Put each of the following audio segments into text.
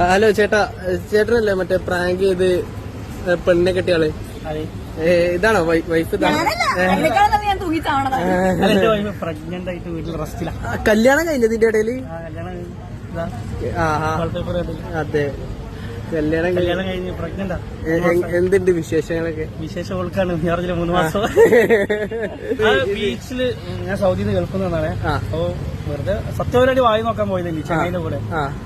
Hello ചേട്ടാ, ചേട്ടനല്ലേ മറ്റേ prank ചെയ്ത് പെണ്ണിനെ കെട്ടിയാള്? ഇതാണോ വൈഫ്? കല്യാണം കഴിഞ്ഞതിന്റെ ഇടയില്? അതെ, കല്യാണം കഴിഞ്ഞ് പ്രഗ്നന്റാ. എന്തുണ്ട് വിശേഷങ്ങളൊക്കെ? വിശേഷം ഓൾക്കാണ് 3 മാസം ബീച്ചില്. ഞാൻ സൗദിയിൽ ഗൾഫിന്നാണ്. അപ്പൊ വെറുതെ സത്യപരമായിട്ട് വായി നോക്കാൻ പോയതല്ലേ ചെന്നൈന്റെ കൂടെ.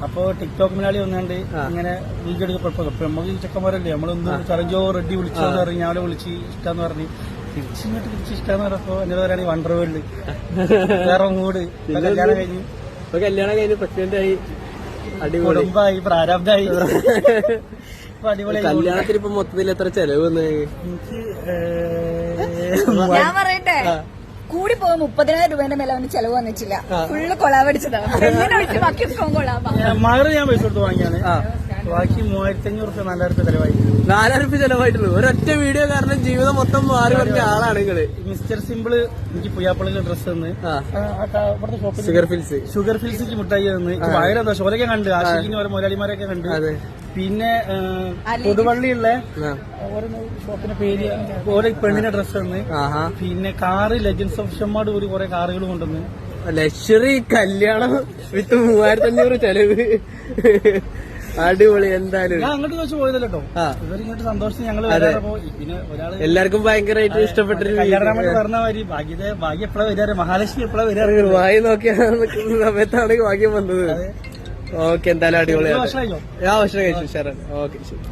അപ്പൊ ടിക്ടോക്ക് മലയാളി വന്നുകൊണ്ട് ഇങ്ങനെ വീഡിയോ എടുക്കപ്പോ നമുക്ക് ചെക്കന്മാരല്ലേ, നമ്മളെന്ത് ചലഞ്ചോ റെഡി വിളിച്ചോന്ന് പറഞ്ഞു. ഞാൻ വിളിച്ച് ഇഷ്ടാന്ന് പറഞ്ഞു. തിരിച്ച് ഇഷ്ടാന്ന് പറഞ്ഞപ്പോ എന്നോട് പറയുകയാണെങ്കിൽ വണ്ടർ വേൾഡ് വേറെ മൂഡ്. കല്യാണം കഴിഞ്ഞ് പ്രഗ്നന്റ് ആയി, കുടുംബമായി, പ്രാരാബ്ധായി. കല്യാണത്തിന് ഇപ്പൊ മൊത്തത്തിൽ എത്ര ചെലവ് വന്ന്? ഞാൻ പറയട്ടെ, കൂടി പോകും 30,000 രൂപേന്റെ മേലെ അവന് ചെലവ് വന്നിട്ടില്ല. ഫുള്ള് കൊളാവടിച്ചതാണ്. മകറ് ഞാൻ പൈസ കൊടുത്ത് വാങ്ങിയാണ്. ബാക്കി 3,500 രൂപ 4,000 രൂപ ചെലവായി. 4,000 രൂപ ചെലവായിട്ടുള്ളൂ ഒരൊറ്റ വീഡിയോ കാരണം. ജീവിതം മൊത്തം മാറി പറഞ്ഞ ആളാണ് നിങ്ങള്. മിസ്റ്റർ സിമ്പിള് എനിക്ക് പുയ്യാപ്പള്ളിയിലെ ഡ്രസ്സ് തന്ന്, ഷുഗർ ഫിൽസിക്ക് മുട്ടായി തന്ന്. ഭയങ്കര സന്തോഷം. ഓരൊക്കെ കണ്ട്, ആശിക്കിന് ഓരോ മുതലാളിമാരൊക്കെ കണ്ട്. പിന്നെ കൊടുവള്ളിയുള്ള ഓരോ ഷോപ്പിന്റെ പേര്, ഓരോ പെണ്ണിന്റെ ഡ്രസ്സ് തന്ന്. പിന്നെ കാറ് ലെജൻസ് ഓഫ് ഷമ്മാട് കൂടി കുറെ കാറുകൾ കൊണ്ടുവന്ന്. ലക്ഷറി കല്യാണം വിത്ത് 3,500 ചെലവ്. അടിപൊളി. എന്തായാലും ഞാൻ അങ്ങോട്ട് ചോദിച്ചു പോയതല്ലോ കേട്ടോ. ഇവരിങ്ങോട്ട് സന്തോഷിച്ച് ഞങ്ങള് വരാറപ്പോ പിന്നെ ഒരാള് എല്ലാവർക്കും ഭയങ്കരമായിട്ട് ഇഷ്ടപ്പെട്ടിട്ട് പറഞ്ഞ മാതിരി ഭാഗ്യം എപ്പോഴാ വരാറ്, മഹാലക്ഷ്മി എപ്പോഴാ വരാറ്? വായി നോക്കിയാ നിൽക്കുന്ന സമയത്താണ് ഭാഗ്യം വന്നത്. ഓക്കെ, എന്തായാലും അടിപൊളിയാണ്. ഭക്ഷണം കഴിച്ചു. ശരി, ഓക്കെ, ശരി.